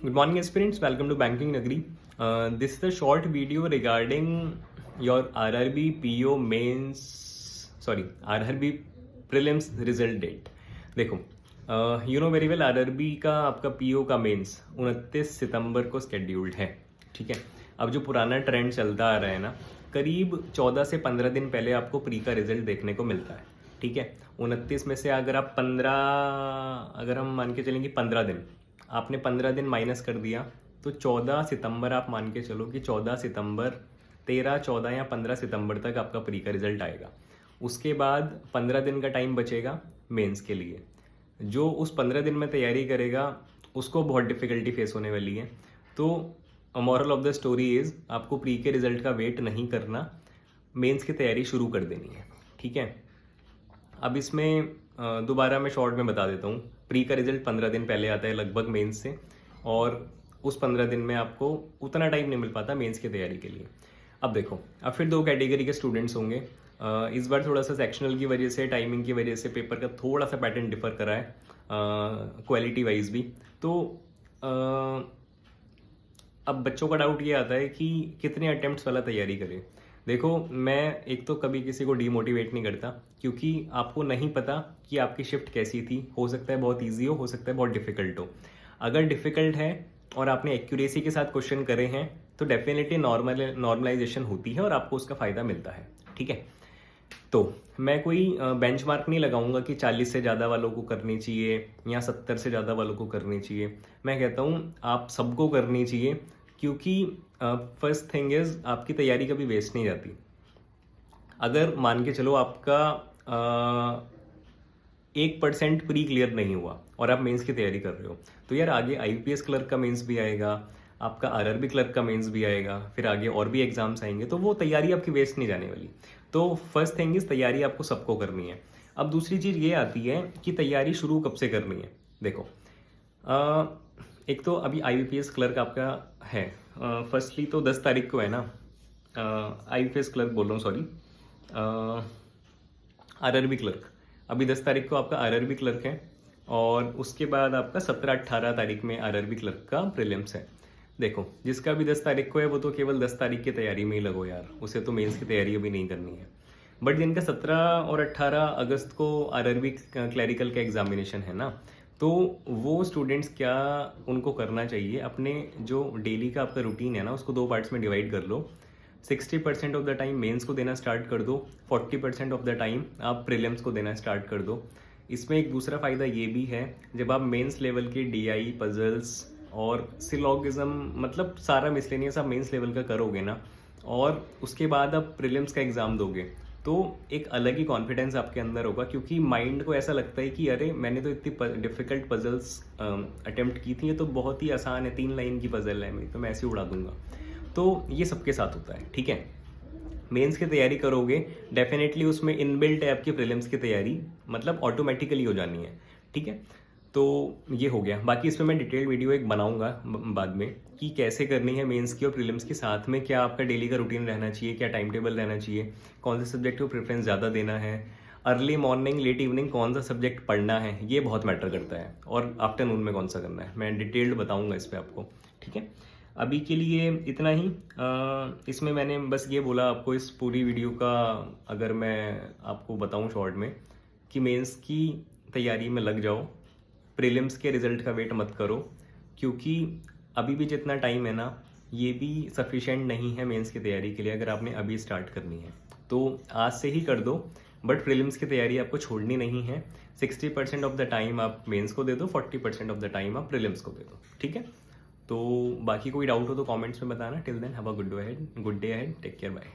Good morning, aspirants. Welcome to Banking Nagri. This is a short video regarding your RRB PO mains, RRB prelims result date. देखो, you know very well RRB का आपका PO का mains 29 सितंबर को scheduled है. ठीक है. अब जो पुराना ट्रेंड चलता आ रहा है ना, करीब 14 से 15 दिन पहले आपको प्री का रिजल्ट देखने को मिलता है. ठीक है. 29 में से अगर आप 15, अगर हम मान के चलेंगे 15 दिन, आपने 15 दिन माइनस कर दिया तो 14 सितंबर आप मान के चलो कि 14 सितंबर 13, 14 या 15 सितंबर तक आपका प्री का रिजल्ट आएगा. उसके बाद 15 दिन का टाइम बचेगा मेंस के लिए. जो उस 15 दिन में तैयारी करेगा उसको बहुत डिफ़िकल्टी फेस होने वाली है. तो moral of the story is आपको प्री के रिजल्ट का वेट नहीं करना, मेंस की तैयारी शुरू कर देनी है. ठीक है. अब इसमें दोबारा मैं शॉर्ट में बता देता हूँ. प्री का रिजल्ट 15 दिन पहले आता है लगभग मेंस से, और उस 15 दिन में आपको उतना टाइम नहीं मिल पाता मेंस की तैयारी के लिए. अब देखो, अब फिर दो कैटेगरी के स्टूडेंट्स होंगे. इस बार थोड़ा सा सेक्शनल की वजह से, टाइमिंग की वजह से पेपर का थोड़ा सा पैटर्न डिफर करा है, क्वालिटी वाइज भी. तो अब बच्चों का डाउट ये आता है कि कितने अटेम्प्ट्स वाला तैयारी करें. देखो, मैं एक तो कभी किसी को डीमोटिवेट नहीं करता, क्योंकि आपको नहीं पता कि आपकी शिफ्ट कैसी थी. हो सकता है बहुत इजी हो सकता है बहुत डिफिकल्ट हो. अगर डिफिकल्ट है और आपने एक्यूरेसी के साथ क्वेश्चन करे हैं तो डेफिनेटली नॉर्मलाइजेशन होती है और आपको उसका फ़ायदा मिलता है. ठीक है. तो मैं कोई बेंचमार्क नहीं लगाऊंगा कि 40 से ज़्यादा वालों को करनी चाहिए या 70 से ज़्यादा वालों को करनी चाहिए. मैं कहता हूँ आप सबको करनी चाहिए, क्योंकि फर्स्ट थिंग इज़ आपकी तैयारी कभी वेस्ट नहीं जाती. अगर मान के चलो आपका 1% प्री क्लियर नहीं हुआ और आप मेंस की तैयारी कर रहे हो, तो यार आगे IPS क्लर्क का मेंस भी आएगा, आपका RRB क्लर्क का मेंस भी आएगा, फिर आगे और भी एग्जाम्स आएंगे, तो वो तैयारी आपकी वेस्ट नहीं जाने वाली. तो फर्स्ट थिंग इज तैयारी आपको सबको करनी है. अब दूसरी चीज़ ये आती है कि तैयारी शुरू कब से करनी है. देखो, एक तो अभी IPS क्लर्क आपका है. फर्स्टली तो 10 तारीख को है ना, IPS क्लर्क बोल रहा हूँ, सॉरी, RRB क्लर्क. अभी 10 तारीख को आपका RRB क्लर्क है, और उसके बाद आपका 17-18 तारीख में RRB क्लर्क का प्रीलिम्स है. देखो, जिसका भी 10 तारीख को है वो तो केवल 10 तारीख की तैयारी में ही लगो यार, उसे तो मेंस की तैयारी अभी नहीं करनी है. बट जिनका 17 और 18 अगस्त को RRB क्लैरिकल का एग्जामिनेशन है ना, तो वो स्टूडेंट्स क्या उनको करना चाहिए, अपने जो डेली का आपका रूटीन है ना उसको 2 पार्ट्स में डिवाइड कर लो. 60% ऑफ द टाइम मेंस को देना स्टार्ट कर दो, 40% ऑफ द टाइम आप प्रीलिम्स को देना स्टार्ट कर दो. इसमें एक दूसरा फ़ायदा ये भी है, जब आप मेंस लेवल के DI पजल्स और सिलॉगिज्म, मतलब सारा मिसलेनियस आप मेंस लेवल का करोगे ना, और उसके बाद आप प्रीलिम्स का एग्ज़ाम दोगे, तो एक अलग ही कॉन्फिडेंस आपके अंदर होगा. क्योंकि माइंड को ऐसा लगता है कि अरे मैंने तो इतनी डिफ़िकल्ट पजल्स अटेम्प्ट की थी, ये तो बहुत ही आसान है, 3 लाइन की पजल है मेरी, तो मैं ऐसे ही उड़ा दूंगा. तो ये सबके साथ होता है. ठीक है. मेंस की तैयारी करोगे, डेफिनेटली उसमें इनबिल्ट है आपकी प्रीलिम्स की तैयारी, मतलब ऑटोमेटिकली हो जानी है. ठीक है. तो ये हो गया. बाकी इसमें मैं डिटेल्ड वीडियो एक बनाऊंगा बाद में कि कैसे करनी है मेंस की और प्रीलिम्स के साथ में, क्या आपका डेली का रूटीन रहना चाहिए, क्या टाइम टेबल रहना चाहिए, कौन से सब्जेक्ट को प्रेफरेंस ज़्यादा देना है, अर्ली मॉर्निंग लेट इवनिंग कौन सा सब्जेक्ट पढ़ना है, ये बहुत मैटर करता है, और आफ्टरनून में कौन सा करना है. मैं डिटेल्ड बताऊँगा इस पर आपको. ठीक है. अभी के लिए इतना ही. इसमें मैंने बस ये बोला आपको इस पूरी वीडियो का, अगर मैं आपको बताऊं शॉर्ट में, कि मेंस की तैयारी में लग जाओ, प्रीलिम्स के रिजल्ट का वेट मत करो, क्योंकि अभी भी जितना टाइम है ना ये भी सफिशेंट नहीं है मेंस की तैयारी के लिए. अगर आपने अभी स्टार्ट करनी है तो आज से ही कर दो, बट प्रीलिम्स की तैयारी आपको छोड़नी नहीं है. 60% ऑफ द टाइम आप मेंस को दे दो, 40% ऑफ द टाइम आप प्रीलिम्स को दे दो. ठीक है. तो बाकी कोई डाउट हो तो कमेंट्स में बताना. Till then have a good day ahead, take care, bye.